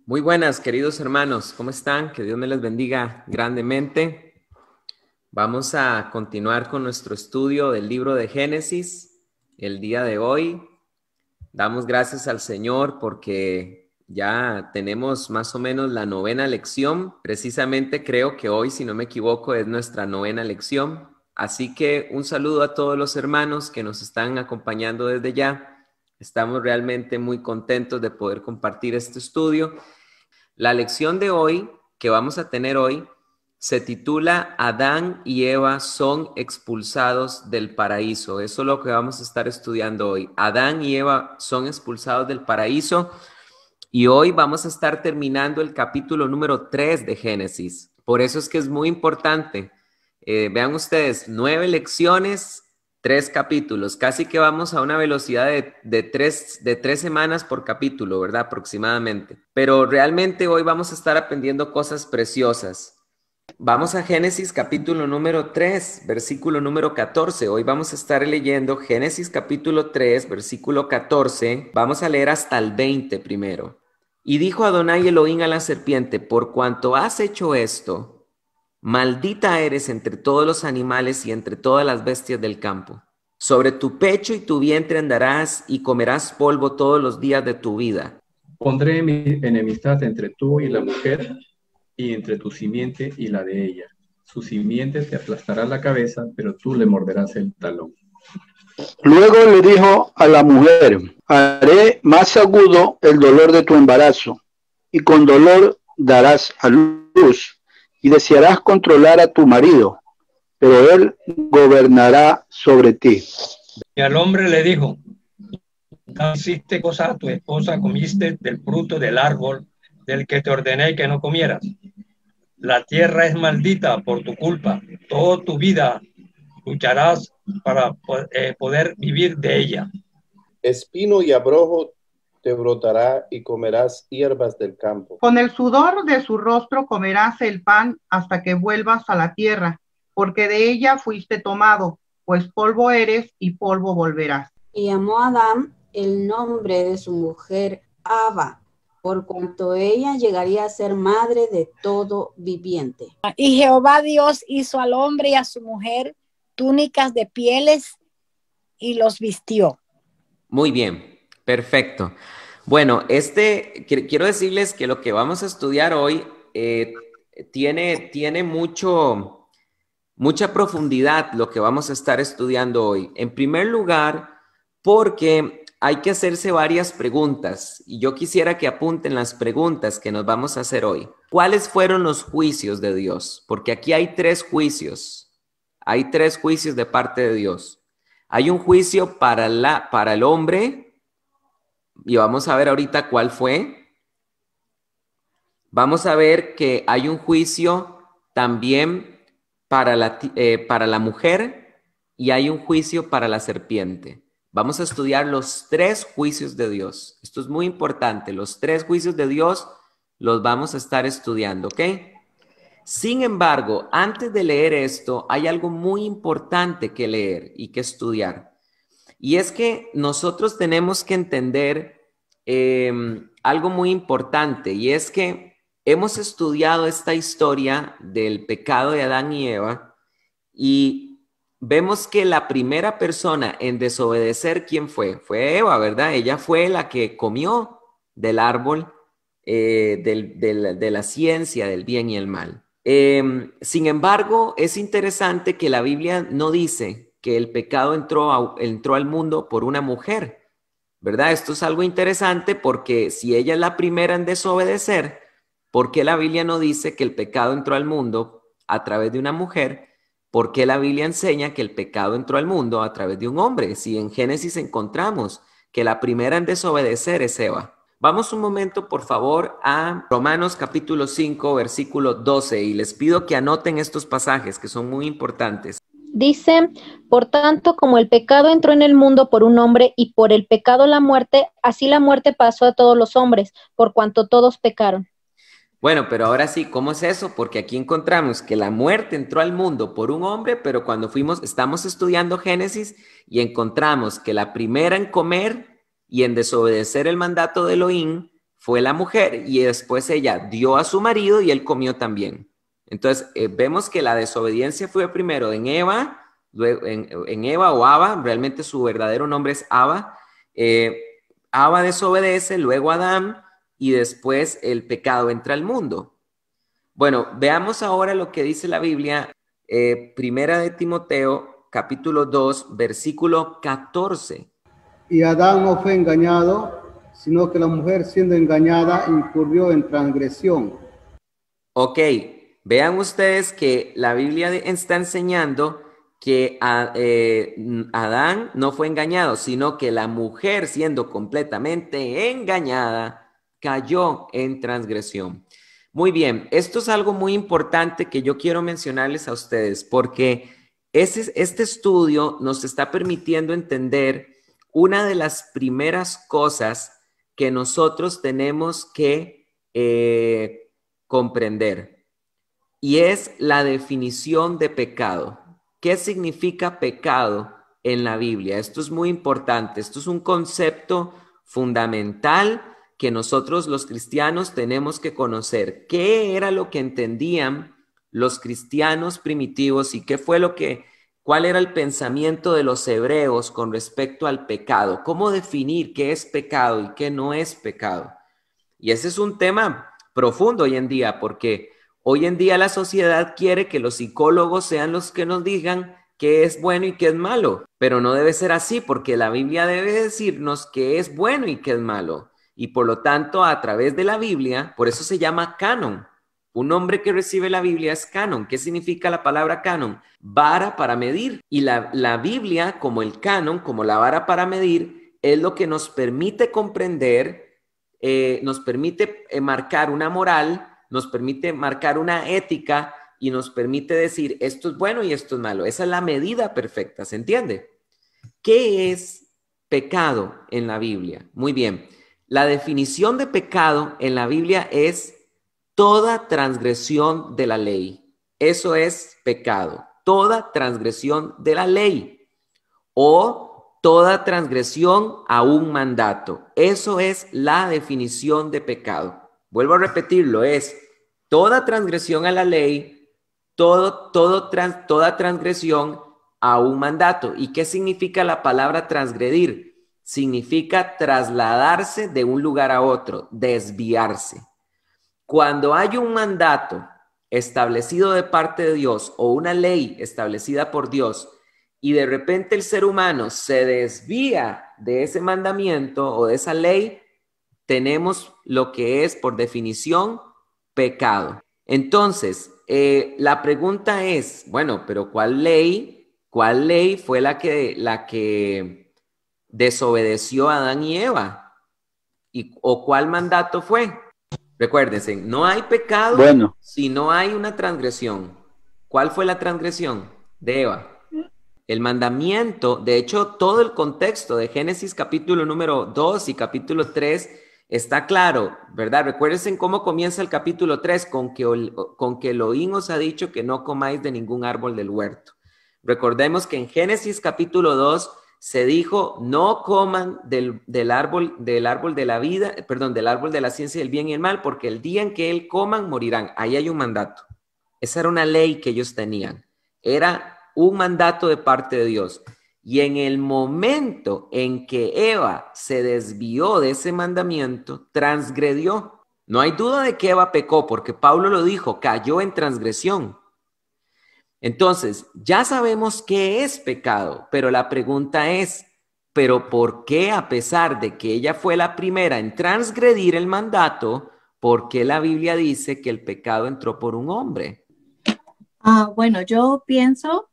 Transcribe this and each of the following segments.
Muy buenas, queridos hermanos, ¿cómo están? Que Dios me les bendiga grandemente. Vamos a continuar con nuestro estudio del libro de Génesis el día de hoy. Damos gracias al Señor porque ya tenemos más o menos la 9ª lección. Precisamente creo que hoy, si no me equivoco, es nuestra 9ª lección. Así que un saludo a todos los hermanos que nos están acompañando desde ya. Estamos realmente muy contentos de poder compartir este estudio. La lección de hoy, que vamos a tener hoy, se titula Adán y Eva son expulsados del paraíso. Eso es lo que vamos a estar estudiando hoy. Adán y Eva son expulsados del paraíso y hoy vamos a estar terminando el capítulo número 3 de Génesis. Por eso es que es muy importante. Vean ustedes, 9 lecciones, 3 capítulos. Casi que vamos a una velocidad de tres semanas por capítulo, ¿verdad? Aproximadamente. Pero realmente hoy vamos a estar aprendiendo cosas preciosas. Vamos a Génesis capítulo número 3, versículo número 14. Hoy vamos a estar leyendo Génesis capítulo 3, versículo 14. Vamos a leer hasta el 20 primero. Y dijo Adonai Elohim a la serpiente, por cuanto has hecho esto, maldita eres entre todos los animales y entre todas las bestias del campo. Sobre tu pecho y tu vientre andarás y comerás polvo todos los días de tu vida. Pondré mi enemistad entre tú y la mujer, y entre tu simiente y la de ella. Su simiente te aplastará la cabeza, pero tú le morderás el talón. Luego le dijo a la mujer, haré más agudo el dolor de tu embarazo, y con dolor darás a luz, y desearás controlar a tu marido, pero él gobernará sobre ti. Y al hombre le dijo, no hiciste cosa a tu esposa, comiste del fruto del árbol del que te ordené que no comieras. La tierra es maldita por tu culpa. Toda tu vida lucharás para poder vivir de ella. Espino y abrojo te brotará y comerás hierbas del campo. Con el sudor de su rostro comerás el pan hasta que vuelvas a la tierra, porque de ella fuiste tomado, pues polvo eres y polvo volverás. Y llamó a Adán el nombre de su mujer Ava, por cuanto ella llegaría a ser madre de todo viviente. Y Jehová Dios hizo al hombre y a su mujer túnicas de pieles y los vistió. Muy bien, perfecto. Bueno, quiero decirles que lo que vamos a estudiar hoy tiene mucha profundidad lo que vamos a estar estudiando hoy. En primer lugar, porque hay que hacerse varias preguntas y yo quisiera que apunten las preguntas que nos vamos a hacer hoy. ¿Cuáles fueron los juicios de Dios? Porque aquí hay 3 juicios. Hay 3 juicios de parte de Dios. Hay un juicio para el hombre y vamos a ver ahorita cuál fue. Vamos a ver que hay un juicio también para la mujer y hay un juicio para la serpiente. Vamos a estudiar los 3 juicios de Dios. Esto es muy importante. Los 3 juicios de Dios los vamos a estar estudiando, ¿ok? Sin embargo, antes de leer esto, hay algo muy importante que leer y que estudiar. Y es que nosotros tenemos que entender algo muy importante, y es que hemos estudiado esta historia del pecado de Adán y Eva y vemos que la primera persona en desobedecer, ¿quién fue? Fue Eva, ¿verdad? Ella fue la que comió del árbol de la ciencia del bien y el mal. Sin embargo, es interesante que la Biblia no dice que el pecado entró al mundo por una mujer, ¿verdad? Esto es algo interesante porque si ella es la primera en desobedecer, ¿por qué la Biblia no dice que el pecado entró al mundo a través de una mujer? ¿Por qué la Biblia enseña que el pecado entró al mundo a través de un hombre? Si en Génesis encontramos que la primera en desobedecer es Eva. Vamos un momento, por favor, a Romanos capítulo 5, versículo 12, y les pido que anoten estos pasajes que son muy importantes. Dice, por tanto, como el pecado entró en el mundo por un hombre y por el pecado la muerte, así la muerte pasó a todos los hombres, por cuanto todos pecaron. Bueno, pero ahora sí, ¿cómo es eso? Porque aquí encontramos que la muerte entró al mundo por un hombre, pero cuando estamos estudiando Génesis y encontramos que la primera en comer y en desobedecer el mandato de Elohim fue la mujer y después ella dio a su marido y él comió también. Entonces, vemos que la desobediencia fue primero en Eva, luego en Eva o Ava, realmente su verdadero nombre es Ava. Ava desobedece, luego Adán y después el pecado entra al mundo. Bueno, veamos ahora lo que dice la Biblia, Primera de Timoteo, capítulo 2, versículo 14. Y Adán no fue engañado, sino que la mujer siendo engañada incurrió en transgresión. Ok, vean ustedes que la Biblia está enseñando que Adán no fue engañado, sino que la mujer siendo completamente engañada cayó en transgresión. Muy bien, esto es algo muy importante que yo quiero mencionarles a ustedes porque este estudio nos está permitiendo entender una de las primeras cosas que nosotros tenemos que comprender, y es la definición de pecado. ¿Qué significa pecado en la Biblia? Esto es muy importante, esto es un concepto fundamental que nosotros los cristianos tenemos que conocer. ¿Qué era lo que entendían los cristianos primitivos y cuál era el pensamiento de los hebreos con respecto al pecado? ¿Cómo definir qué es pecado y qué no es pecado? Y ese es un tema profundo hoy en día, porque hoy en día la sociedad quiere que los psicólogos sean los que nos digan qué es bueno y qué es malo, pero no debe ser así, porque la Biblia debe decirnos qué es bueno y qué es malo. Y por lo tanto, a través de la Biblia, por eso se llama canon. Un hombre que recibe la Biblia es canon. ¿Qué significa la palabra canon? Vara para medir. Y la Biblia, como el canon, como la vara para medir, es lo que nos permite comprender, nos permite marcar una moral, nos permite marcar una ética y nos permite decir esto es bueno y esto es malo. Esa es la medida perfecta, ¿se entiende? ¿Qué es pecado en la Biblia? Muy bien. La definición de pecado en la Biblia es toda transgresión de la ley. Eso es pecado. Toda transgresión de la ley o toda transgresión a un mandato. Eso es la definición de pecado. Vuelvo a repetirlo, es toda transgresión a la ley, toda transgresión a un mandato. ¿Y qué significa la palabra transgredir? Significa trasladarse de un lugar a otro, desviarse. Cuando hay un mandato establecido de parte de Dios o una ley establecida por Dios y de repente el ser humano se desvía de ese mandamiento o de esa ley, tenemos lo que es por definición pecado. Entonces, la pregunta es, bueno, pero ¿cuál ley fue la que desobedeció a Adán y Eva? ¿O cuál mandato fue? Recuérdense, no hay pecado si no hay una transgresión. ¿Cuál fue la transgresión de Eva? El mandamiento, de hecho, todo el contexto de Génesis capítulo número 2 y capítulo 3 está claro, ¿verdad? Recuérdense cómo comienza el capítulo 3, con que Elohim os ha dicho que no comáis de ningún árbol del huerto. Recordemos que en Génesis capítulo 2 se dijo, no coman del árbol de la vida, perdón, del árbol de la ciencia del bien y el mal, porque el día en que él coman, morirán. Ahí hay un mandato. Esa era una ley que ellos tenían. Era un mandato de parte de Dios. Y en el momento en que Eva se desvió de ese mandamiento, transgredió. No hay duda de que Eva pecó, porque Pablo lo dijo, cayó en transgresión. Entonces, ya sabemos qué es pecado, pero la pregunta es, ¿pero por qué, a pesar de que ella fue la primera en transgredir el mandato, por qué la Biblia dice que el pecado entró por un hombre? Bueno, yo pienso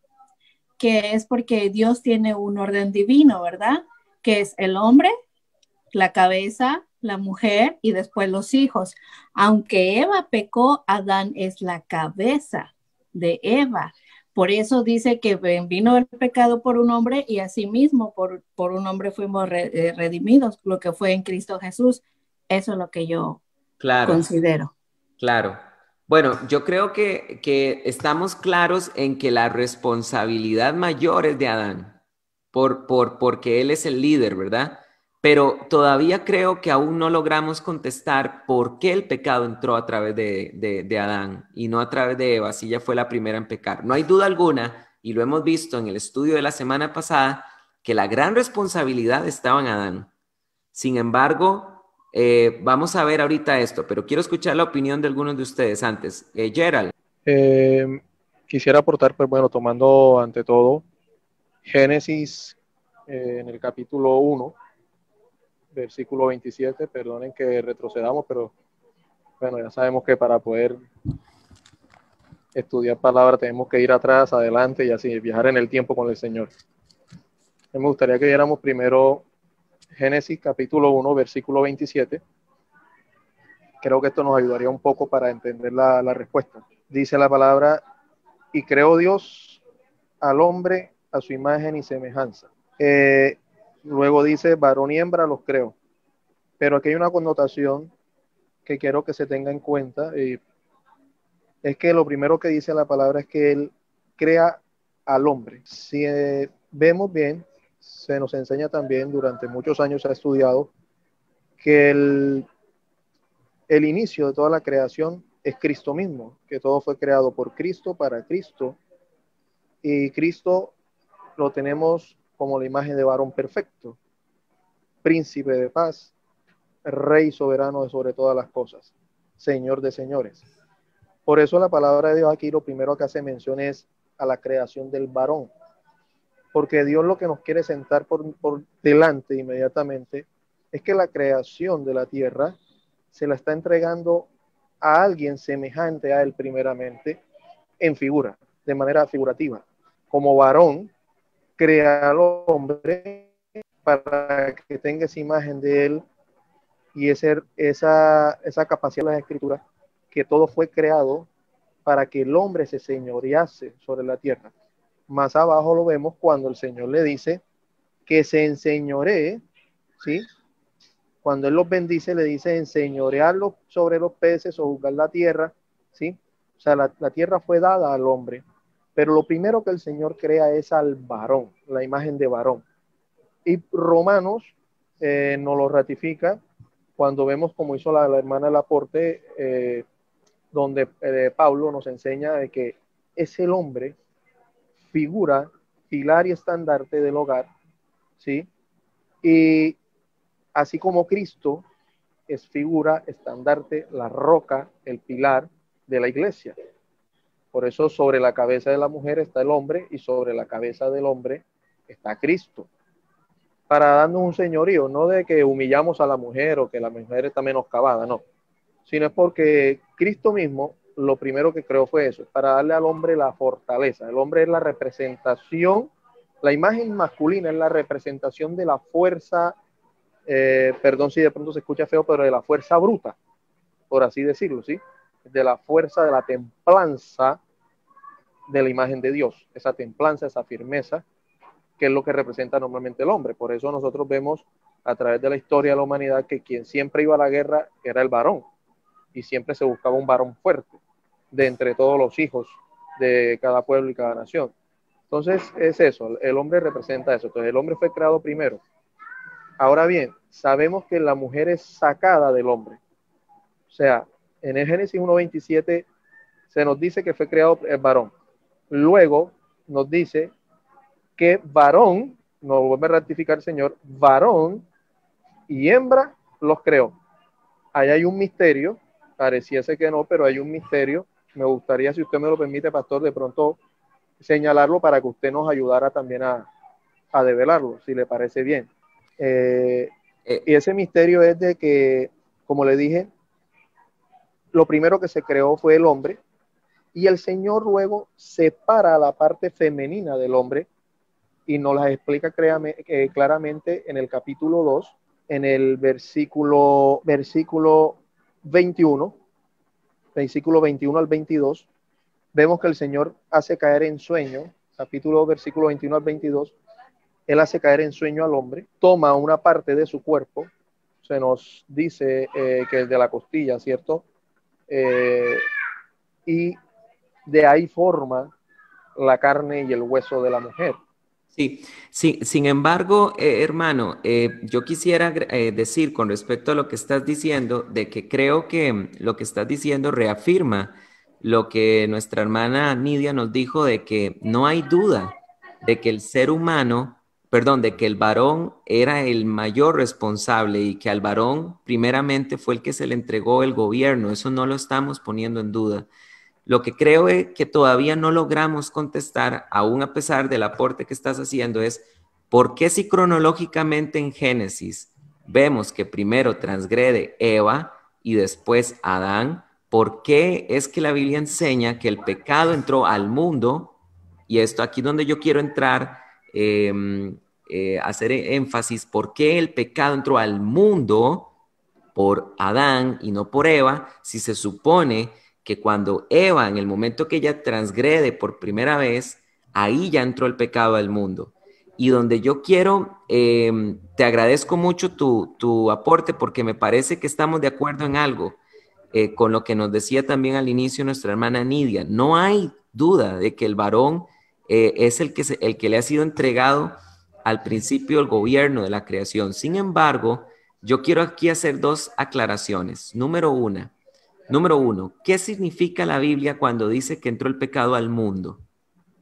que es porque Dios tiene un orden divino, ¿verdad? Que es el hombre, la cabeza, la mujer y después los hijos. Aunque Eva pecó, Adán es la cabeza de Eva. Por eso dice que vino el pecado por un hombre y asimismo por un hombre fuimos redimidos, lo que fue en Cristo Jesús. Eso es lo que yo considero. Claro. Bueno, yo creo que estamos claros en que la responsabilidad mayor es de Adán, porque él es el líder, ¿verdad? pero todavía creo que aún no logramos contestar por qué el pecado entró a través de Adán y no a través de Eva, si ella fue la primera en pecar. No hay duda alguna, y lo hemos visto en el estudio de la semana pasada, que la gran responsabilidad estaba en Adán. Sin embargo, vamos a ver ahorita esto, pero quiero escuchar la opinión de algunos de ustedes antes. Gerald. Quisiera aportar, pues bueno, tomando ante todo Génesis en el capítulo 1, versículo 27, perdonen que retrocedamos, pero bueno, ya sabemos que para poder estudiar palabra tenemos que ir atrás, adelante y así, viajar en el tiempo con el Señor. Me gustaría que viéramos primero Génesis capítulo 1, versículo 27. Creo que esto nos ayudaría un poco para entender la respuesta. Dice la palabra, y creó Dios al hombre a su imagen y semejanza. Luego dice, varón y hembra los creó. Pero aquí hay una connotación que quiero que se tenga en cuenta. Es que lo primero que dice la palabra es que Él crea al hombre. Si vemos bien, se nos enseña también, durante muchos años se ha estudiado, que el inicio de toda la creación es Cristo mismo, que todo fue creado por Cristo, para Cristo, y Cristo lo tenemos como la imagen de varón perfecto, príncipe de paz, rey soberano de sobre todas las cosas, señor de señores. Por eso la palabra de Dios aquí lo primero que hace mención es a la creación del varón, porque Dios lo que nos quiere sentar por delante inmediatamente es que la creación de la tierra se la está entregando a alguien semejante a él primeramente, en figura, de manera figurativa. Como varón, crea al hombre para que tenga esa imagen de él y esa capacidad de la escritura, que todo fue creado para que el hombre se señorease sobre la tierra. Más abajo lo vemos cuando el Señor le dice que se enseñoree, ¿sí? Cuando Él los bendice, le dice enseñorearlos sobre los peces o juzgar la tierra, ¿sí? O sea, la tierra fue dada al hombre, pero lo primero que el Señor crea es al varón, la imagen de varón. Y Romanos nos lo ratifica cuando vemos como hizo la hermana Laporte, donde Pablo nos enseña de que es el hombre figura, pilar y estandarte del hogar, ¿sí? Y así como Cristo es figura, estandarte, la roca, el pilar de la iglesia. Por eso sobre la cabeza de la mujer está el hombre y sobre la cabeza del hombre está Cristo. Para darnos un señorío, no de que humillamos a la mujer o que la mujer está menoscabada, no. Sino es porque Cristo mismo lo primero que creó fue eso, para darle al hombre la fortaleza. El hombre es la representación, la imagen masculina es la representación de la fuerza, perdón si de pronto se escucha feo, pero de la fuerza bruta, por así decirlo, ¿sí? De la fuerza, de la templanza de la imagen de Dios, esa templanza, esa firmeza, que es lo que representa normalmente el hombre. Por eso nosotros vemos a través de la historia de la humanidad que quien siempre iba a la guerra era el varón, y siempre se buscaba un varón fuerte de entre todos los hijos de cada pueblo y cada nación. Entonces es eso, el hombre representa eso. Entonces el hombre fue creado primero. Ahora bien, sabemos que la mujer es sacada del hombre. O sea, en el Génesis 1:27 se nos dice que fue creado el varón. Luego nos dice que varón, nos vuelve a ratificar el Señor, varón y hembra los creó. Ahí hay un misterio, pareciese que no, pero hay un misterio. Me gustaría, si usted me lo permite, pastor, de pronto señalarlo para que usted nos ayudara también a develarlo, si le parece bien. Y ese misterio es de que, como le dije, lo primero que se creó fue el hombre, y el Señor luego separa la parte femenina del hombre y nos la explica claramente en el capítulo 2, en el versículo 21, versículo 21 al 22, vemos que el Señor hace caer en sueño, capítulo versículo 21 al 22, Él hace caer en sueño al hombre, toma una parte de su cuerpo, se nos dice que es de la costilla, ¿cierto? Y de ahí forma la carne y el hueso de la mujer, Sí, sí, sin embargo, hermano, yo quisiera decir con respecto a lo que estás diciendo, de que creo que lo que estás diciendo reafirma lo que nuestra hermana Nidia nos dijo, de que no hay duda de que el ser humano, perdón, de que el varón era el mayor responsable y que al varón primeramente fue el que se le entregó el gobierno. Eso no lo estamos poniendo en duda. Lo que creo es que todavía no logramos contestar, aún a pesar del aporte que estás haciendo, es ¿por qué si cronológicamente en Génesis vemos que primero transgrede Eva y después Adán? ¿Por qué es que la Biblia enseña que el pecado entró al mundo? Y esto aquí donde yo quiero entrar, hacer énfasis, ¿por qué el pecado entró al mundo por Adán y no por Eva, si se supone que cuando Eva, en el momento que ella transgrede por primera vez, ahí ya entró el pecado al mundo? Y donde yo quiero, te agradezco mucho tu aporte, porque me parece que estamos de acuerdo en algo, con lo que nos decía también al inicio nuestra hermana Nidia. No hay duda de que el varón es el que le ha sido entregado al principio el gobierno de la creación. Sin embargo, yo quiero aquí hacer dos aclaraciones. Número uno, ¿qué significa la Biblia cuando dice que entró el pecado al mundo?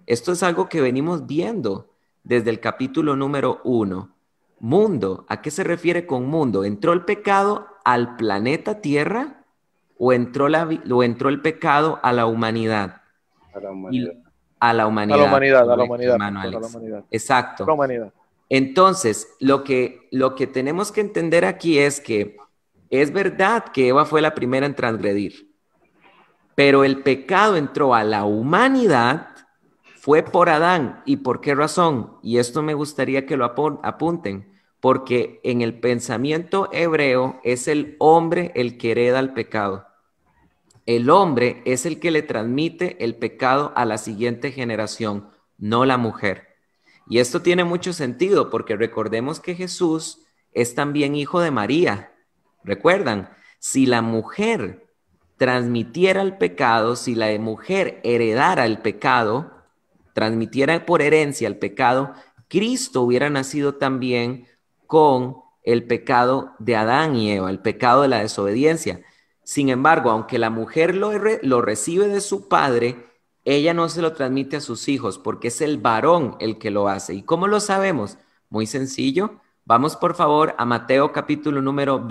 Esto es algo que venimos viendo desde el capítulo número 1. Mundo, ¿a qué se refiere con mundo? ¿Entró el pecado al planeta Tierra o entró el pecado a la humanidad? A la humanidad. A la humanidad. A la humanidad, correcto, a la humanidad. hermano Alex. A la humanidad. Exacto. A la humanidad. Entonces, lo que tenemos que entender aquí es que es verdad que Eva fue la primera en transgredir, pero el pecado entró a la humanidad, fue por Adán. ¿Y por qué razón? Y esto me gustaría que lo apunten, porque en el pensamiento hebreo es el hombre el que hereda el pecado. El hombre es el que le transmite el pecado a la siguiente generación, no la mujer. Y esto tiene mucho sentido, porque recordemos que Jesús es también hijo de María. ¿Recuerdan? Si la mujer transmitiera el pecado, si la mujer heredara el pecado, transmitiera por herencia el pecado, Cristo hubiera nacido también con el pecado de Adán y Eva, el pecado de la desobediencia. Sin embargo, aunque la mujer lo recibe de su padre, ella no se lo transmite a sus hijos, porque es el varón el que lo hace. ¿Y cómo lo sabemos? Muy sencillo. Vamos por favor a Mateo capítulo número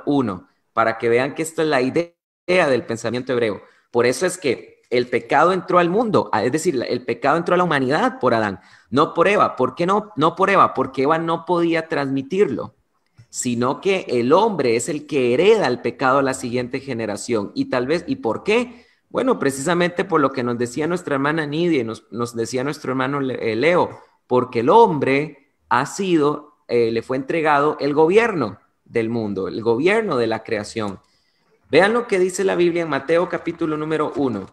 1, para que vean que esta es la idea del pensamiento hebreo. Por eso es que el pecado entró al mundo, es decir, el pecado entró a la humanidad por Adán, no por Eva. ¿Por qué no? No por Eva, porque Eva no podía transmitirlo, sino que el hombre es el que hereda el pecado a la siguiente generación. Y tal vez, ¿y por qué? Bueno, precisamente por lo que nos decía nuestra hermana Nidia y nos decía nuestro hermano Leo, porque el hombre le fue entregado el gobierno del mundo, el gobierno de la creación. Vean lo que dice la Biblia en Mateo capítulo número 1.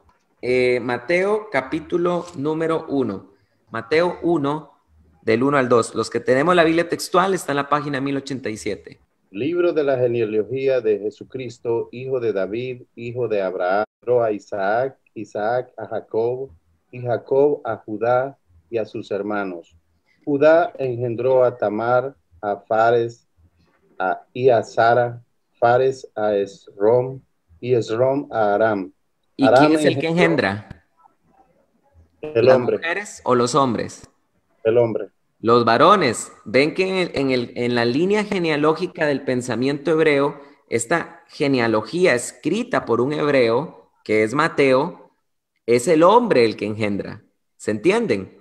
Mateo capítulo número 1. Mateo 1, del 1 al 2. Los que tenemos la Biblia textual está en la página 1087. Libro de la genealogía de Jesucristo, hijo de David, hijo de Abraham, a Isaac, Isaac a Jacob, y Jacob a Judá y a sus hermanos. Judá engendró a Tamar, a Fares y a Sara, Fares a Esrom y Esrom a Aram. ¿Y Aram quién es el que engendra? El ¿Las hombre. mujeres o los hombres? El hombre. Los varones. Ven que en la línea genealógica del pensamiento hebreo, esta genealogía escrita por un hebreo, que es Mateo, es el hombre el que engendra. ¿Se entienden?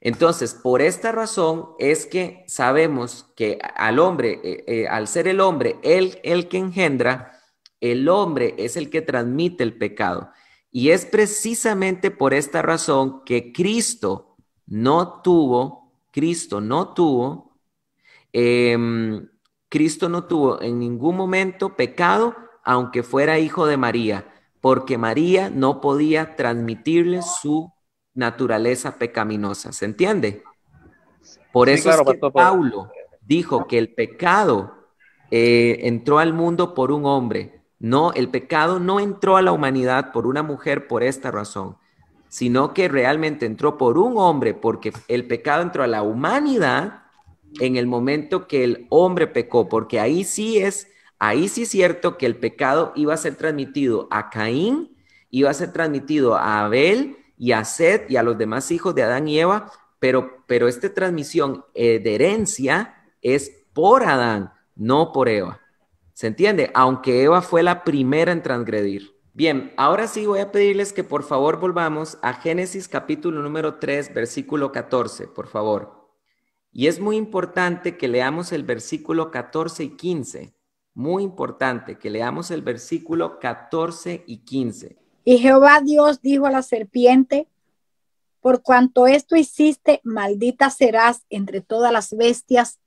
Entonces, por esta razón es que sabemos que al hombre, al ser el hombre el que engendra, el hombre es el que transmite el pecado. Y es precisamente por esta razón que Cristo no tuvo en ningún momento pecado, aunque fuera hijo de María, porque María no podía transmitirle su naturaleza pecaminosa. ¿Se entiende? Por eso es que Pablo dijo que el pecado entró al mundo por un hombre. No, el pecado no entró a la humanidad por una mujer por esta razón. sino que realmente entró por un hombre, porque el pecado entró a la humanidad en el momento que el hombre pecó, porque ahí sí es cierto que el pecado iba a ser transmitido a Caín, iba a ser transmitido a Abel y a Set y a los demás hijos de Adán y Eva, pero esta transmisión de herencia es por Adán, no por Eva. ¿Se entiende? Aunque Eva fue la primera en transgredir. Bien, ahora sí voy a pedirles que por favor volvamos a Génesis capítulo número 3, versículo 14, por favor. Y es muy importante que leamos el versículo 14 y 15. Muy importante que leamos el versículo 14 y 15. Y Jehová Dios dijo a la serpiente: por cuanto esto hiciste, maldita serás entre todas las bestias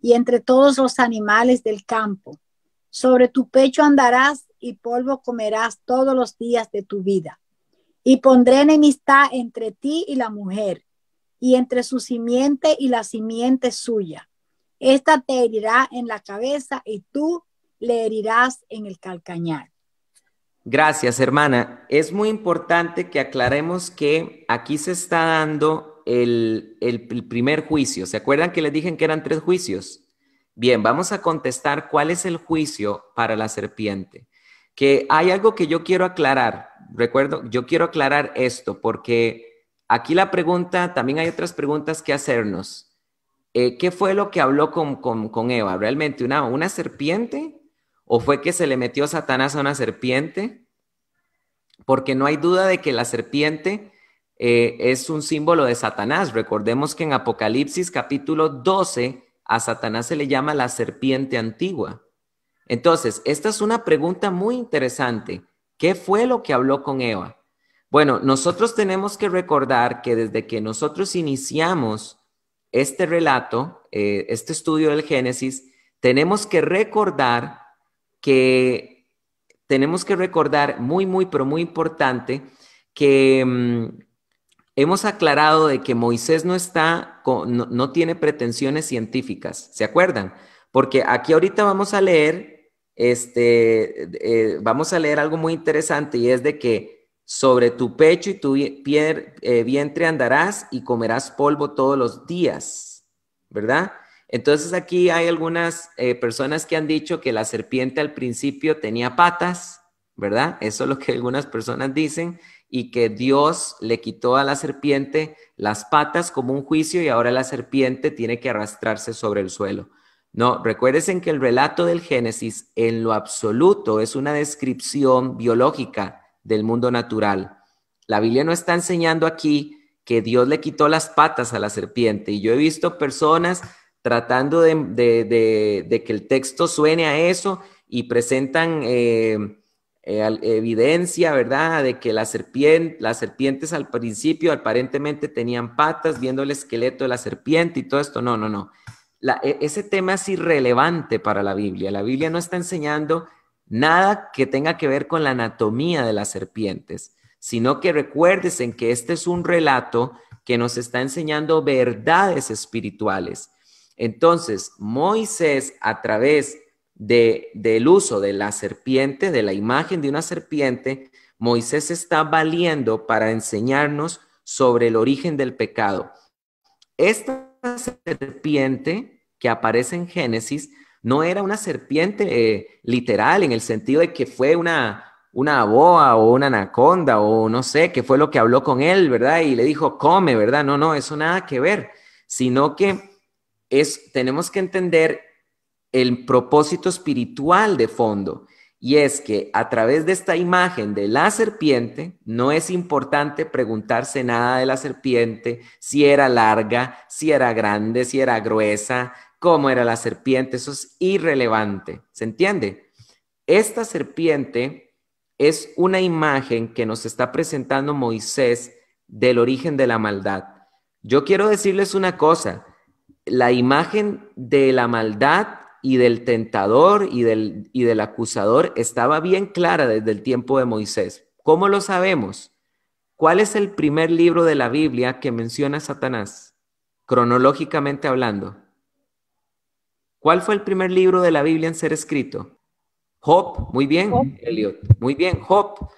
y entre todos los animales del campo. Sobre tu pecho andarás y polvo comerás todos los días de tu vida. Y pondré enemistad entre ti y la mujer, y entre su simiente y la simiente suya. Esta te herirá en la cabeza y tú le herirás en el calcañar. Gracias, hermana. Es muy importante que aclaremos que aquí se está dando el primer juicio. ¿Se acuerdan que les dije que eran 3 juicios? Bien, vamos a contestar cuál es el juicio para la serpiente. Que hay algo que yo quiero aclarar. Yo quiero aclarar esto porque aquí la pregunta, también hay otras preguntas que hacernos. ¿Qué fue lo que habló con Eva? ¿Realmente una serpiente? ¿O fue que se le metió Satanás a una serpiente? Porque no hay duda de que la serpiente es un símbolo de Satanás. Recordemos que en Apocalipsis capítulo 12 a Satanás se le llama la serpiente antigua. Entonces, esta es una pregunta muy interesante. ¿Qué fue lo que habló con Eva? Bueno, nosotros tenemos que recordar que desde que nosotros iniciamos este relato, este estudio del Génesis, tenemos que recordar pero muy importante, que hemos aclarado de que Moisés no tiene pretensiones científicas, ¿se acuerdan? Porque aquí ahorita vamos a leer algo muy interesante, y es de que sobre tu pecho y tu vientre andarás y comerás polvo todos los días, ¿verdad? Entonces aquí hay algunas personas que han dicho que la serpiente al principio tenía patas, ¿verdad? Eso es lo que algunas personas dicen, y que Dios le quitó a la serpiente las patas como un juicio y ahora la serpiente tiene que arrastrarse sobre el suelo. No, recuerden que el relato del Génesis en lo absoluto es una descripción biológica del mundo natural. La Biblia no está enseñando aquí que Dios le quitó las patas a la serpiente, y yo he visto personas tratando de que el texto suene a eso y presentan evidencia, ¿verdad?, de que las serpientes al principio aparentemente tenían patas, viendo el esqueleto de la serpiente y todo esto. No. Ese tema es irrelevante para la Biblia. La Biblia no está enseñando nada que tenga que ver con la anatomía de las serpientes, sino que recuérdense que este es un relato que nos está enseñando verdades espirituales. Entonces, Moisés, a través del uso de la serpiente, de la imagen de una serpiente, Moisés está valiendo para enseñarnos sobre el origen del pecado. Esta serpiente que aparece en Génesis no era una serpiente literal, en el sentido de que fue una boa o una anaconda o no sé, qué fue lo que habló con él, ¿verdad? Y le dijo, come, ¿verdad? No, eso nada que ver, sino que tenemos que entender el propósito espiritual de fondo, y es que a través de esta imagen de la serpiente no es importante preguntarse nada de la serpiente, si era larga, si era grande, si era gruesa, cómo era la serpiente. Eso es irrelevante, ¿se entiende? Esta serpiente es una imagen que nos está presentando Moisés del origen de la maldad. Yo quiero decirles una cosa: la imagen de la maldad y del tentador y del acusador estaba bien clara desde el tiempo de Moisés. ¿Cómo lo sabemos? ¿Cuál es el primer libro de la Biblia que menciona a Satanás, cronológicamente hablando? ¿Cuál fue el primer libro de la Biblia en ser escrito? Job. Muy bien, Elliot. Muy bien, Job.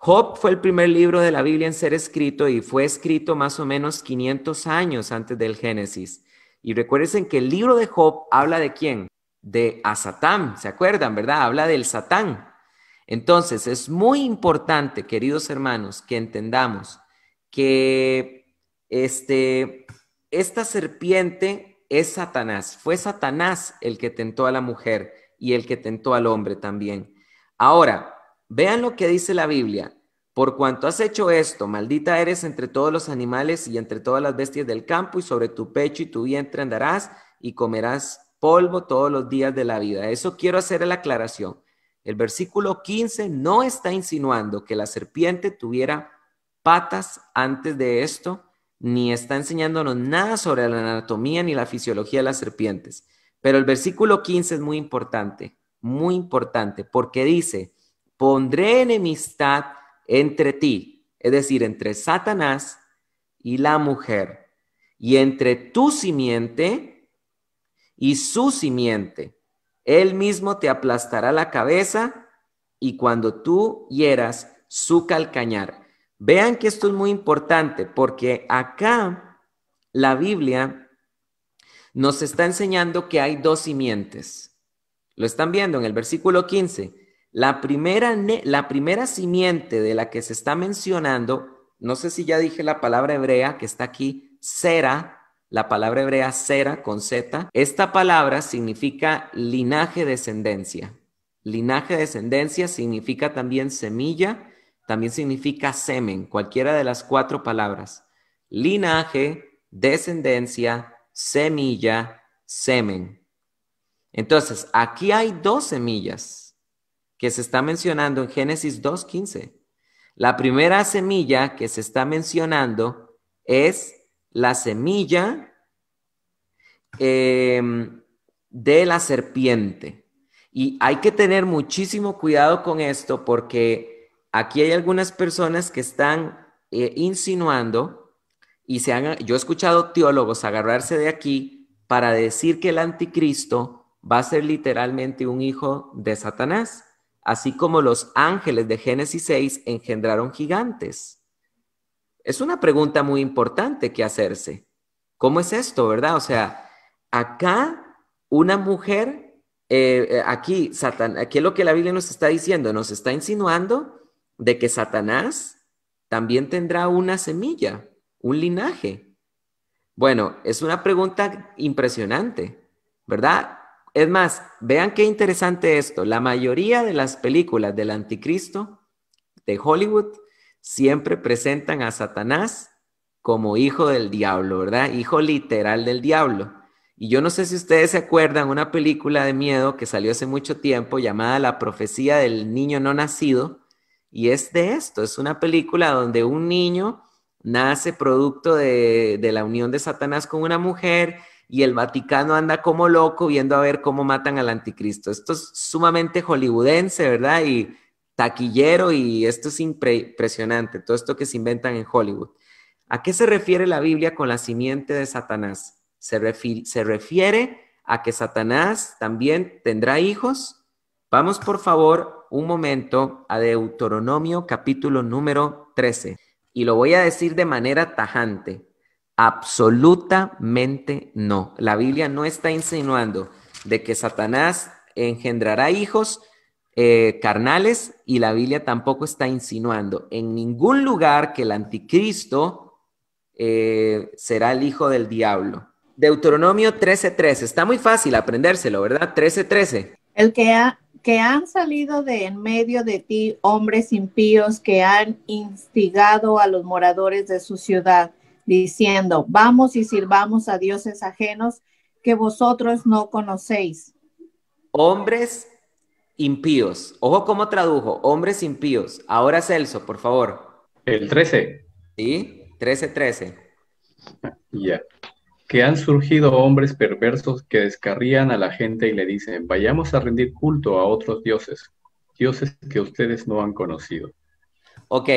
Job fue el primer libro de la Biblia en ser escrito y fue escrito más o menos 500 años antes del Génesis. Y recuerden que el libro de Job habla de ¿quién? De Satán, ¿se acuerdan, verdad? Habla del Satán. Entonces, es muy importante, queridos hermanos, que entendamos que esta serpiente es Satanás. Fue Satanás el que tentó a la mujer y el que tentó al hombre también. Ahora, vean lo que dice la Biblia. Por cuanto has hecho esto, maldita eres entre todos los animales y entre todas las bestias del campo, y sobre tu pecho y tu vientre andarás y comerás polvo todos los días de la vida. Eso quiero hacer la aclaración. El versículo 15 no está insinuando que la serpiente tuviera patas antes de esto, ni está enseñándonos nada sobre la anatomía ni la fisiología de las serpientes. Pero el versículo 15 es muy importante, porque dice, pondré enemistad entre ti, es decir, entre Satanás y la mujer, y entre tu simiente y su simiente. Él mismo te aplastará la cabeza y cuando tú hieras su calcañar. Vean que esto es muy importante porque acá la Biblia nos está enseñando que hay dos simientes. Lo están viendo en el versículo 15. La primera simiente de la que se está mencionando, no sé si ya dije la palabra hebrea que está aquí, Sera. La palabra hebrea Sera con Z, esta palabra significa linaje, descendencia. Linaje, descendencia significa también semilla, también significa semen, cualquiera de las cuatro palabras. Linaje, descendencia, semilla, semen. Entonces, aquí hay dos semillas que se está mencionando en Génesis 2:15. La primera semilla que se está mencionando es la semilla de la serpiente. Y hay que tener muchísimo cuidado con esto porque aquí hay algunas personas que están insinuando y yo he escuchado teólogos agarrarse de aquí para decir que el anticristo va a ser literalmente un hijo de Satanás, así como los ángeles de Génesis 6 engendraron gigantes. Es una pregunta muy importante que hacerse. ¿Cómo es esto, verdad? O sea, acá una mujer, aquí es lo que la Biblia nos está diciendo, nos está insinuando de que Satanás también tendrá una semilla, un linaje. Bueno, es una pregunta impresionante, ¿verdad? Es más, vean qué interesante esto. La mayoría de las películas del anticristo de Hollywood siempre presentan a Satanás como hijo del diablo, ¿verdad? Hijo literal del diablo. Y yo no sé si ustedes se acuerdan una película de miedo que salió hace mucho tiempo llamada La profecía del niño no nacido. Y es de esto, es una película donde un niño nace producto de la unión de Satanás con una mujer y el Vaticano anda como loco viendo a ver cómo matan al anticristo. Esto es sumamente hollywoodense, ¿verdad? Y taquillero, y esto es impresionante, todo esto que se inventan en Hollywood. ¿A qué se refiere la Biblia con la simiente de Satanás? Se refiere a que Satanás también tendrá hijos. Vamos por favor un momento a Deuteronomio capítulo número 13 y lo voy a decir de manera tajante. Absolutamente no. La Biblia no está insinuando de que Satanás engendrará hijos carnales, y la Biblia tampoco está insinuando en ningún lugar que el anticristo será el hijo del diablo. Deuteronomio 13:13, está muy fácil aprendérselo, ¿verdad? 13:13. El que han salido de en medio de ti hombres impíos que han instigado a los moradores de su ciudad, diciendo, vamos y sirvamos a dioses ajenos que vosotros no conocéis. Hombres impíos. Ojo cómo tradujo, hombres impíos. Ahora Celso, por favor. El 13. Sí, 13:13. Ya. Que han surgido hombres perversos que descarrían a la gente y le dicen, vayamos a rendir culto a otros dioses, dioses que ustedes no han conocido. Ok,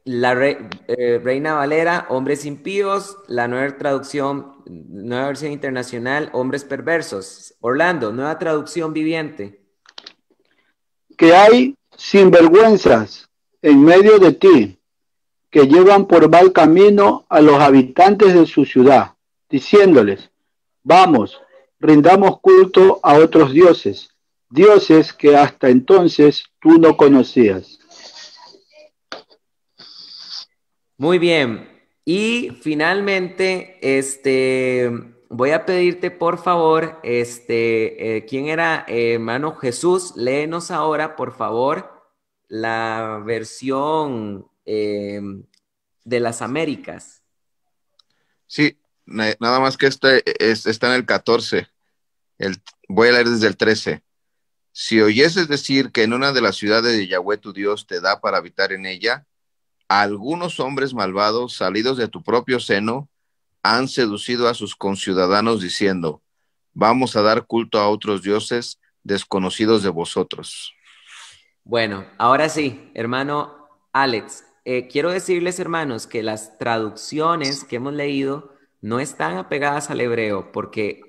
la Reina Valera, hombres impíos, la nueva traducción, nueva versión internacional, hombres perversos. Orlando, nueva traducción viviente. Que hay sinvergüenzas en medio de ti, que llevan por mal camino a los habitantes de su ciudad, diciéndoles, vamos, rindamos culto a otros dioses, dioses que hasta entonces tú no conocías. Muy bien. Y finalmente, voy a pedirte por favor, ¿quién era, hermano Jesús? Léenos ahora, por favor, la versión de las Américas. Sí, nada más que está en el 14. Voy a leer desde el 13. Si oyeses decir que en una de las ciudades de Yahweh tu Dios te da para habitar en ella, algunos hombres malvados salidos de tu propio seno han seducido a sus conciudadanos diciendo, vamos a dar culto a otros dioses desconocidos de vosotros. Bueno, ahora sí, hermano Alex, quiero decirles, hermanos, que las traducciones que hemos leído no están apegadas al hebreo, porque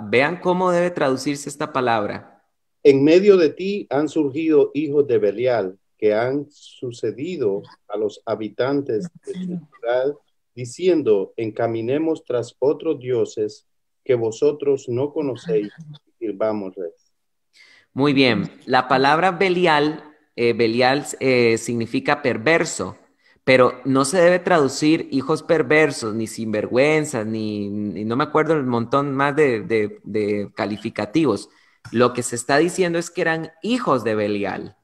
vean cómo debe traducirse esta palabra. En medio de ti han surgido hijos de Belial, que han sucedido a los habitantes de su ciudad, diciendo, encaminemos tras otros dioses que vosotros no conocéis, y sirvámosles. Muy bien, la palabra Belial significa perverso, pero no se debe traducir hijos perversos, ni sinvergüenzas, ni no me acuerdo el montón más de calificativos. Lo que se está diciendo es que eran hijos de Belial.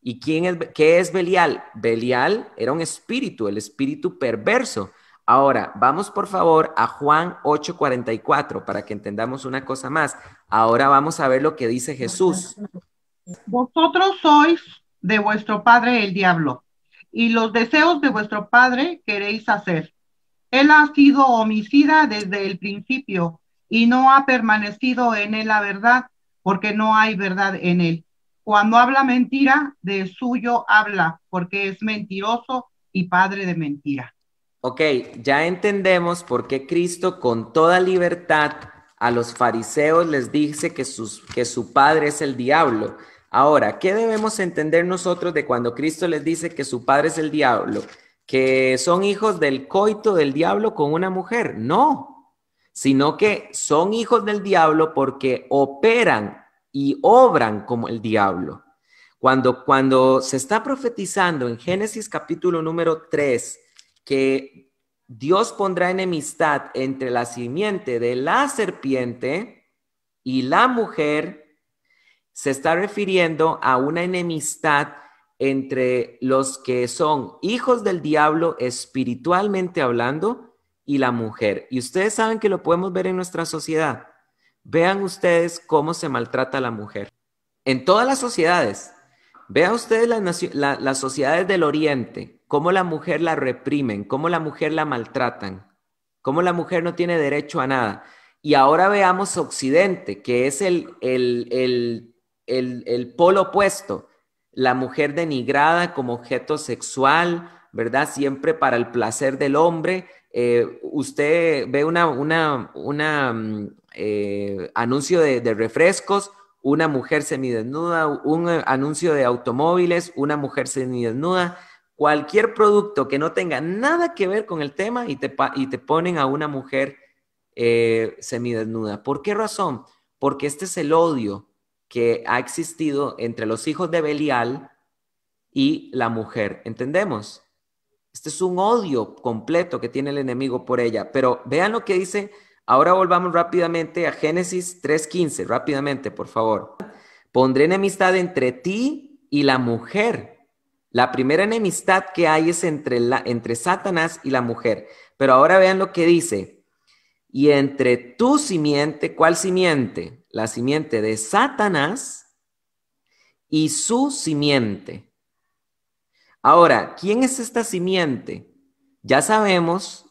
¿Y qué es Belial? Belial era un espíritu, el espíritu perverso. Ahora, vamos por favor a Juan 8:44 para que entendamos una cosa más. Ahora vamos a ver lo que dice Jesús. Vosotros sois de vuestro padre el diablo, y los deseos de vuestro padre queréis hacer. Él ha sido homicida desde el principio, y no ha permanecido en él la verdad, porque no hay verdad en él. Cuando habla mentira, de suyo habla, porque es mentiroso y padre de mentira. Ok, ya entendemos por qué Cristo con toda libertad a los fariseos les dice que su padre es el diablo. Ahora, ¿qué debemos entender nosotros de cuando Cristo les dice que su padre es el diablo? ¿Que son hijos del coito del diablo con una mujer? No, sino que son hijos del diablo porque operan y obran como el diablo. Cuando se está profetizando en Génesis capítulo número 3, que Dios pondrá enemistad entre la simiente de la serpiente y la mujer, se está refiriendo a una enemistad entre los que son hijos del diablo espiritualmente hablando y la mujer. Y ustedes saben que lo podemos ver en nuestra sociedad. Vean ustedes cómo se maltrata a la mujer. En todas las sociedades. Vean ustedes las sociedades del Oriente, cómo la mujer la reprimen, cómo la mujer la maltratan, cómo la mujer no tiene derecho a nada. Y ahora veamos Occidente, que es el polo opuesto. La mujer denigrada como objeto sexual, ¿verdad? Siempre para el placer del hombre. Usted ve un anuncio de refrescos, una mujer semidesnuda, un anuncio de automóviles, una mujer semidesnuda, cualquier producto que no tenga nada que ver con el tema y te ponen a una mujer semidesnuda. ¿Por qué razón? Porque este es el odio que ha existido entre los hijos de Belial y la mujer. ¿Entendemos? Este es un odio completo que tiene el enemigo por ella. Pero vean lo que dice. Ahora volvamos rápidamente a Génesis 3:15. Rápidamente, por favor. Pondré enemistad entre ti y la mujer. La primera enemistad que hay es entre Satanás y la mujer. Pero ahora vean lo que dice. Y entre tu simiente, ¿cuál simiente? La simiente de Satanás y su simiente. Ahora, ¿quién es esta simiente? Ya sabemos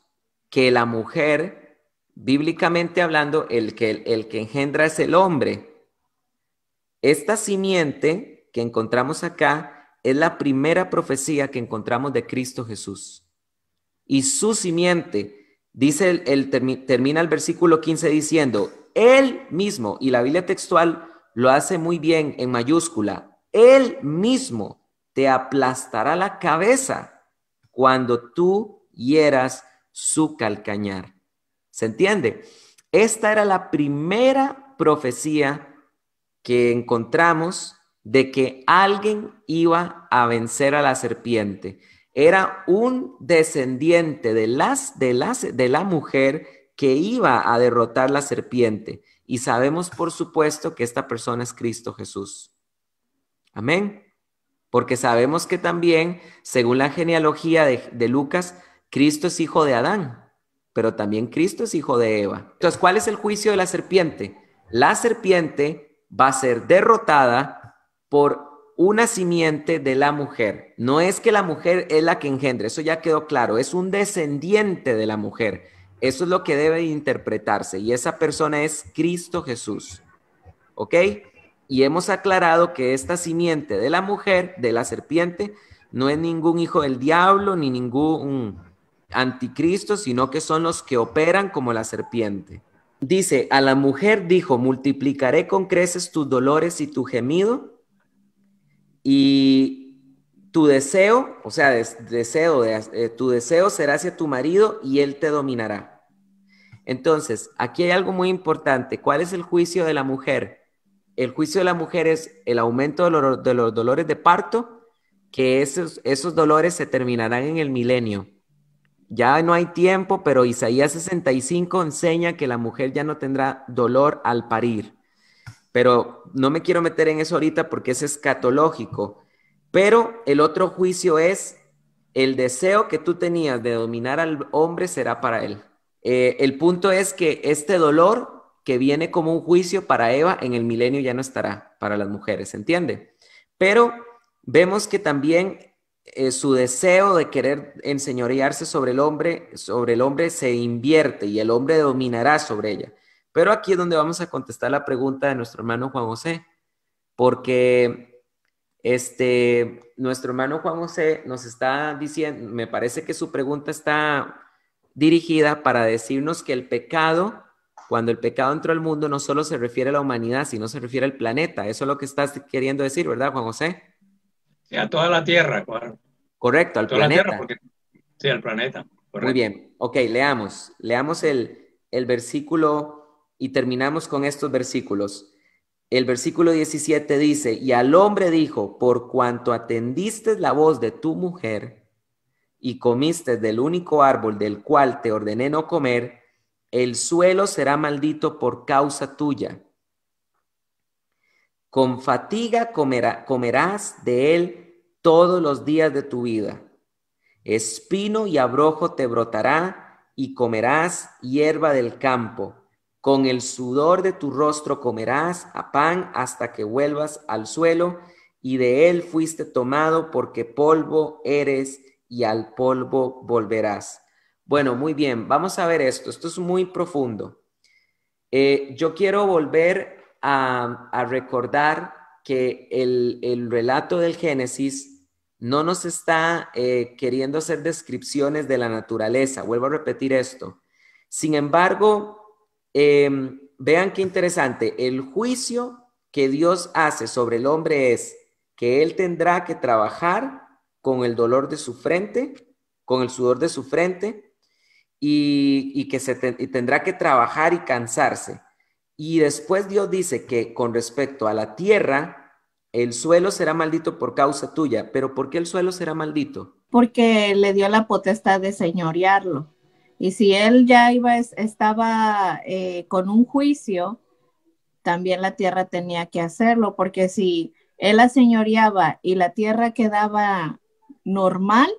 que la mujer, bíblicamente hablando, el que engendra es el hombre. Esta simiente que encontramos acá es la primera profecía que encontramos de Cristo Jesús. Y su simiente, dice termina el versículo 15 diciendo, él mismo, y la Biblia textual lo hace muy bien en mayúscula, él mismo te te aplastará la cabeza cuando tú hieras su calcañar. ¿Se entiende? Esta era la primera profecía que encontramos de que alguien iba a vencer a la serpiente. Era un descendiente de la mujer que iba a derrotar la serpiente. Y sabemos, por supuesto, que esta persona es Cristo Jesús. Amén. Porque sabemos que también, según la genealogía de Lucas, Cristo es hijo de Adán, pero también Cristo es hijo de Eva. Entonces, ¿cuál es el juicio de la serpiente? La serpiente va a ser derrotada por una simiente de la mujer. No es que la mujer es la que engendra, eso ya quedó claro, es un descendiente de la mujer. Eso es lo que debe interpretarse, y esa persona es Cristo Jesús. ¿Ok? Y hemos aclarado que esta simiente de la mujer, de la serpiente, no es ningún hijo del diablo ni ningún anticristo, sino que son los que operan como la serpiente. Dice, a la mujer dijo, multiplicaré con creces tus dolores y tu gemido, y tu deseo, o sea, tu deseo será hacia tu marido y él te dominará. Entonces, aquí hay algo muy importante. ¿Cuál es el juicio de la mujer? El juicio de la mujer es el aumento de los dolores de parto, que esos dolores se terminarán en el milenio. Ya no hay tiempo, pero Isaías 65 enseña que la mujer ya no tendrá dolor al parir. Pero no me quiero meter en eso ahorita porque es escatológico. Pero el otro juicio es el deseo que tú tenías de dominar al hombre será para él. El punto es que este dolor que viene como un juicio para Eva en el milenio ya no estará para las mujeres, ¿entiende? Pero vemos que también su deseo de querer enseñorearse sobre el hombre se invierte y el hombre dominará sobre ella. Pero aquí es donde vamos a contestar la pregunta de nuestro hermano Juan José, porque nuestro hermano Juan José nos está diciendo, me parece que su pregunta está dirigida para decirnos que el pecado, cuando el pecado entró al mundo, no solo se refiere a la humanidad, sino se refiere al planeta. Eso es lo que estás queriendo decir, ¿verdad, Juan José? Sí, a toda la Tierra, claro. Correcto, al toda planeta. La tierra sí, al planeta. Correcto. Muy bien. Ok, leamos el versículo y terminamos con estos versículos. El versículo 17 dice, y al hombre dijo, por cuanto atendiste la voz de tu mujer y comiste del único árbol del cual te ordené no comer, el suelo será maldito por causa tuya. Con fatiga comerás de él todos los días de tu vida. Espino y abrojo te brotará y comerás hierba del campo. Con el sudor de tu rostro comerás a pan hasta que vuelvas al suelo, y de él fuiste tomado, porque polvo eres y al polvo volverás. Bueno, muy bien, vamos a ver esto. Esto es muy profundo. Yo quiero volver a recordar que el relato del Génesis no nos está queriendo hacer descripciones de la naturaleza. Vuelvo a repetir esto. Sin embargo, vean qué interesante. El juicio que Dios hace sobre el hombre es que él tendrá que trabajar con el dolor de su frente, con el sudor de su frente, y tendrá que trabajar y cansarse. Y después Dios dice que con respecto a la tierra, el suelo será maldito por causa tuya. ¿Pero por qué el suelo será maldito? Porque le dio la potestad de señorearlo. Y si él ya estaba con un juicio, también la tierra tenía que hacerlo, porque si él la señoreaba y la tierra quedaba normal,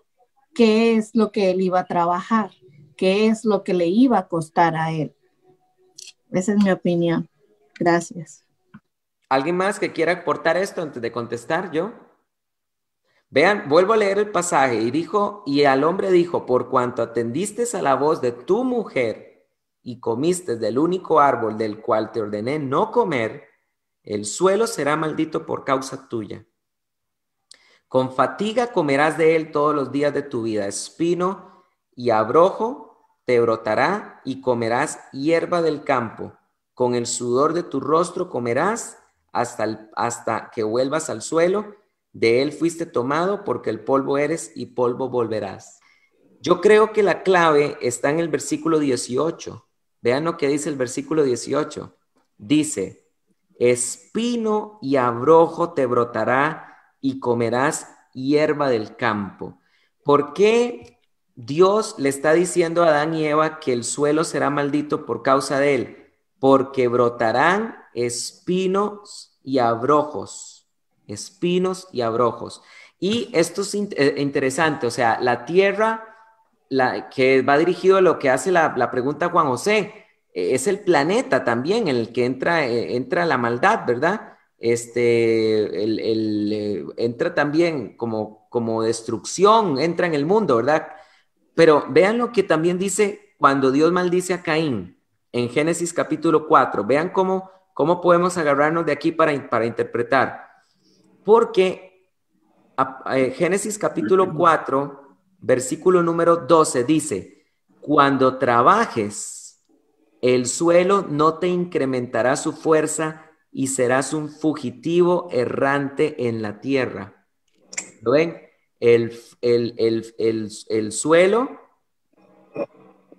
¿qué es lo que él iba a trabajar? ¿Qué es lo que le iba a costar a él? Esa es mi opinión. Gracias. ¿Alguien más que quiera aportar esto antes de contestar yo? Vean, vuelvo a leer el pasaje. Y al hombre dijo, por cuanto atendiste a la voz de tu mujer y comiste del único árbol del cual te ordené no comer, el suelo será maldito por causa tuya. Con fatiga comerás de él todos los días de tu vida. Espino y abrojo te brotará y comerás hierba del campo. Con el sudor de tu rostro comerás hasta que vuelvas al suelo, de él fuiste tomado, porque el polvo eres y polvo volverás. Yo creo que la clave está en el versículo 18. Vean lo que dice el versículo 18. Dice, espino y abrojo te brotará y comerás hierba del campo. ¿Por qué Dios le está diciendo a Adán y Eva que el suelo será maldito por causa de él? Porque brotarán espinos y abrojos. Espinos y abrojos. Y esto es interesante, o sea, la tierra, que va dirigido a lo que hace la pregunta Juan José, es el planeta también en el que entra la maldad, ¿verdad? Entra también como destrucción, entra en el mundo, ¿verdad? Pero vean lo que también dice cuando Dios maldice a Caín en Génesis capítulo 4. Vean cómo podemos agarrarnos de aquí para interpretar. Porque Génesis capítulo 4, versículo número 12 dice, cuando trabajes, el suelo no te incrementará su fuerza y serás un fugitivo errante en la tierra. ¿Lo ven? El suelo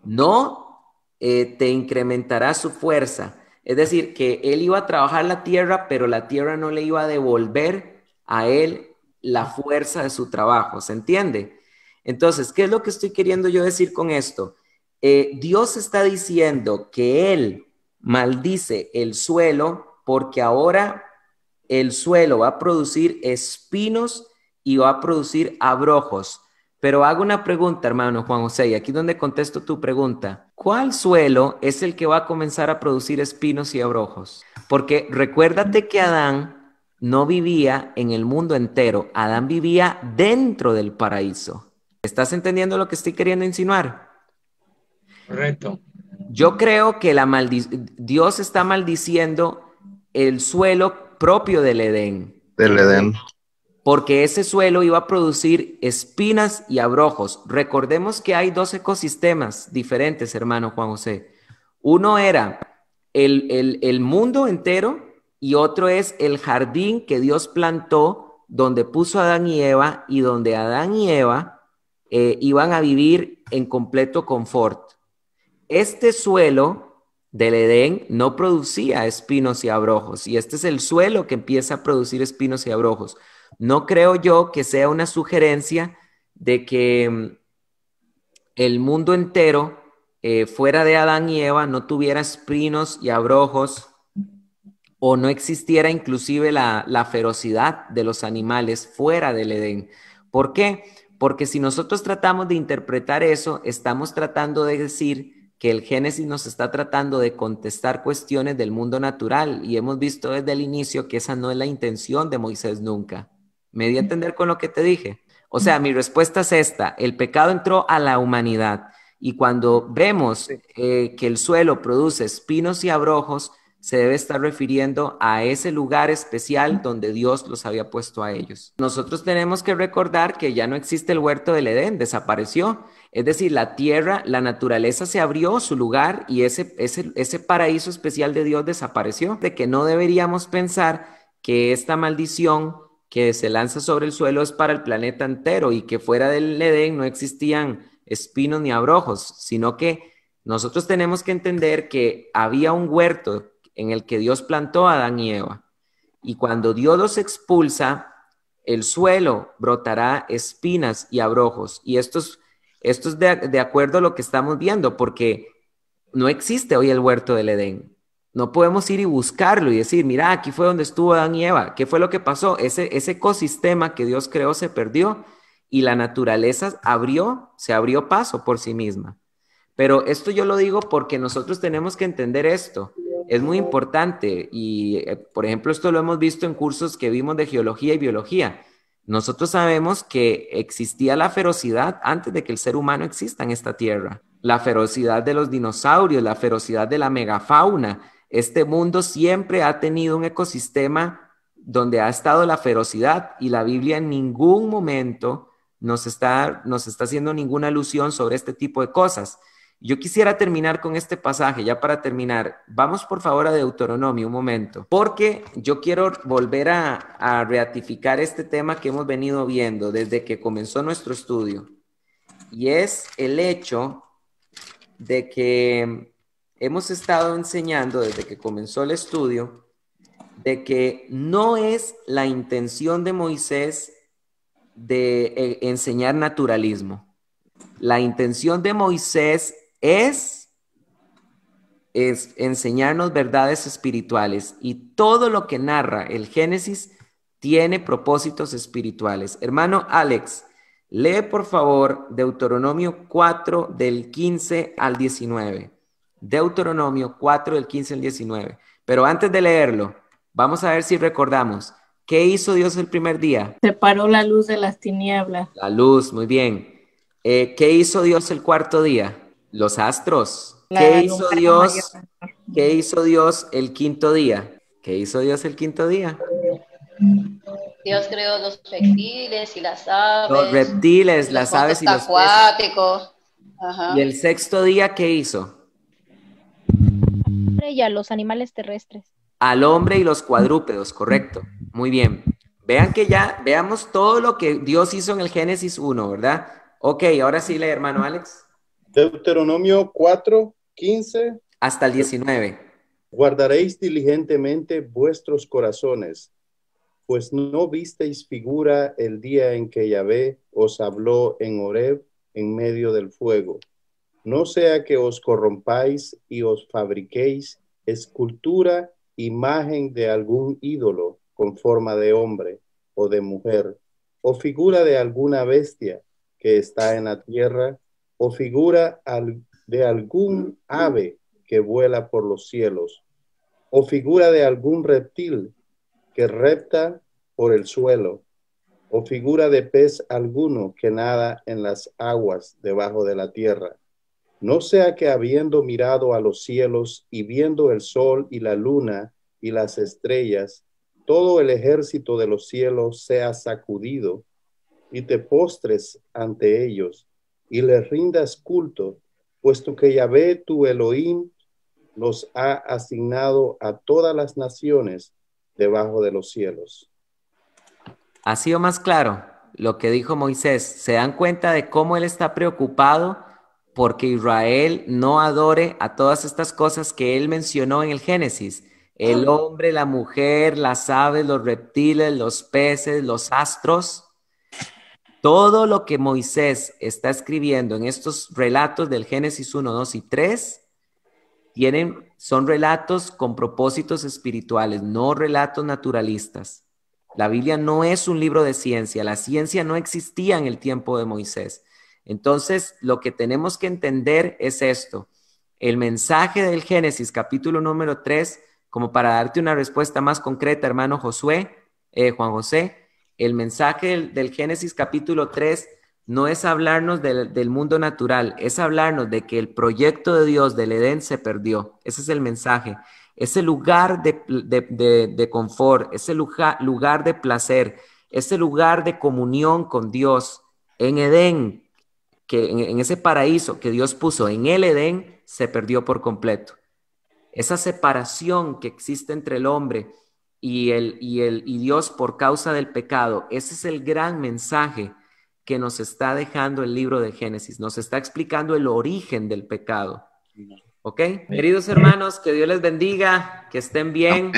no te incrementará su fuerza. Es decir, que él iba a trabajar la tierra, pero la tierra no le iba a devolver a él la fuerza de su trabajo. ¿Se entiende? Entonces, ¿qué es lo que estoy queriendo yo decir con esto? Dios está diciendo que él maldice el suelo porque ahora el suelo va a producir espinos y va a producir abrojos. Pero hago una pregunta, hermano Juan José, y aquí es donde contesto tu pregunta. ¿Cuál suelo es el que va a comenzar a producir espinos y abrojos? Porque recuérdate que Adán no vivía en el mundo entero. Adán vivía dentro del paraíso. ¿Estás entendiendo lo que estoy queriendo insinuar? Correcto. Yo creo que Dios está maldiciendo el suelo propio del Edén. Del Edén. Porque ese suelo iba a producir espinas y abrojos. Recordemos que hay dos ecosistemas diferentes, hermano Juan José. Uno era el mundo entero y otro es el jardín que Dios plantó donde puso a Adán y Eva y donde Adán y Eva iban a vivir en completo confort. Este suelo del Edén no producía espinos y abrojos y este es el suelo que empieza a producir espinos y abrojos. No creo yo que sea una sugerencia de que el mundo entero, fuera de Adán y Eva, no tuviera espinos y abrojos o no existiera inclusive la ferocidad de los animales fuera del Edén. ¿Por qué? Porque si nosotros tratamos de interpretar eso, estamos tratando de decir que el Génesis nos está tratando de contestar cuestiones del mundo natural y hemos visto desde el inicio que esa no es la intención de Moisés nunca. ¿Me di a entender con lo que te dije? O sea, mi respuesta es esta. El pecado entró a la humanidad y cuando vemos que el suelo produce espinos y abrojos, se debe estar refiriendo a ese lugar especial donde Dios los había puesto a ellos. Nosotros tenemos que recordar que ya no existe el huerto del Edén, desapareció. Es decir, la tierra, la naturaleza se abrió su lugar y ese paraíso especial de Dios desapareció. De que no deberíamos pensar que esta maldición que se lanza sobre el suelo es para el planeta entero y que fuera del Edén no existían espinos ni abrojos, sino que nosotros tenemos que entender que había un huerto en el que Dios plantó a Adán y Eva. Y cuando Dios los expulsa, el suelo brotará espinas y abrojos. Y esto es de acuerdo a lo que estamos viendo, porque no existe hoy el huerto del Edén. No podemos ir y buscarlo y decir, mira, aquí fue donde estuvo Adán y Eva. ¿Qué fue lo que pasó? Ese ecosistema que Dios creó se perdió y la naturaleza se abrió paso por sí misma. Pero esto yo lo digo porque nosotros tenemos que entender esto. Es muy importante y, por ejemplo, esto lo hemos visto en cursos que vimos de geología y biología. Nosotros sabemos que existía la ferocidad antes de que el ser humano exista en esta tierra. La ferocidad de los dinosaurios, la ferocidad de la megafauna. Este mundo siempre ha tenido un ecosistema donde ha estado la ferocidad y la Biblia en ningún momento nos está haciendo ninguna alusión sobre este tipo de cosas. Yo quisiera terminar con este pasaje, ya para terminar. Vamos por favor a Deuteronomio un momento, porque yo quiero volver a ratificar este tema que hemos venido viendo desde que comenzó nuestro estudio. Y es el hecho de que hemos estado enseñando desde que comenzó el estudio de que no es la intención de Moisés de enseñar naturalismo. La intención de Moisés es enseñarnos verdades espirituales, y todo lo que narra el Génesis tiene propósitos espirituales. Hermano Alex, lee por favor Deuteronomio 4 del 15 al 19. Deuteronomio 4 del 15 al 19. Pero antes de leerlo, vamos a ver si recordamos. ¿Qué hizo Dios el primer día? Separó la luz de las tinieblas. La luz, muy bien. ¿Qué hizo Dios el cuarto día? Los astros. ¿Qué hizo Dios? ¿Qué hizo Dios el quinto día? ¿Qué hizo Dios el quinto día? Dios creó los reptiles y las aves. Los reptiles, las aves y los acuáticos. ¿Y el sexto día qué hizo? Y a los animales terrestres. Al hombre y los cuadrúpedos, correcto. Muy bien. Vean que ya veamos todo lo que Dios hizo en el Génesis 1, ¿verdad? Ok, ahora sí lee, hermano Alex. Deuteronomio 4, 15. Hasta el 19. Guardaréis diligentemente vuestros corazones, pues no visteis figura el día en que Yahvé os habló en Horeb en medio del fuego. No sea que os corrompáis y os fabriquéis escultura, imagen de algún ídolo con forma de hombre o de mujer, o figura de alguna bestia que está en la tierra, o figura de algún ave que vuela por los cielos, o figura de algún reptil que repta por el suelo, o figura de pez alguno que nada en las aguas debajo de la tierra. No sea que habiendo mirado a los cielos y viendo el sol y la luna y las estrellas, todo el ejército de los cielos sea sacudido, y te postres ante ellos, y les rindas culto, puesto que Yahvé tu Elohim los ha asignado a todas las naciones debajo de los cielos. Ha sido más claro lo que dijo Moisés. ¿Se dan cuenta de cómo él está preocupado porque Israel no adore a todas estas cosas que él mencionó en el Génesis? El hombre, la mujer, las aves, los reptiles, los peces, los astros. Todo lo que Moisés está escribiendo en estos relatos del Génesis 1, 2 y 3 son relatos con propósitos espirituales, no relatos naturalistas. La Biblia no es un libro de ciencia. La ciencia no existía en el tiempo de Moisés. Entonces, lo que tenemos que entender es esto. El mensaje del Génesis, capítulo número 3, como para darte una respuesta más concreta, hermano Juan José, el mensaje del Génesis capítulo 3 no es hablarnos del mundo natural, es hablarnos de que el proyecto de Dios del Edén se perdió. Ese es el mensaje. Ese lugar de confort, ese lugar de placer, ese lugar de comunión con Dios en Edén, que en ese paraíso que Dios puso en el Edén, se perdió por completo. Esa separación que existe entre el hombre y Dios por causa del pecado, ese es el gran mensaje que nos está dejando el libro de Génesis. Nos está explicando el origen del pecado. ¿Ok? Queridos hermanos, que Dios les bendiga, que estén bien.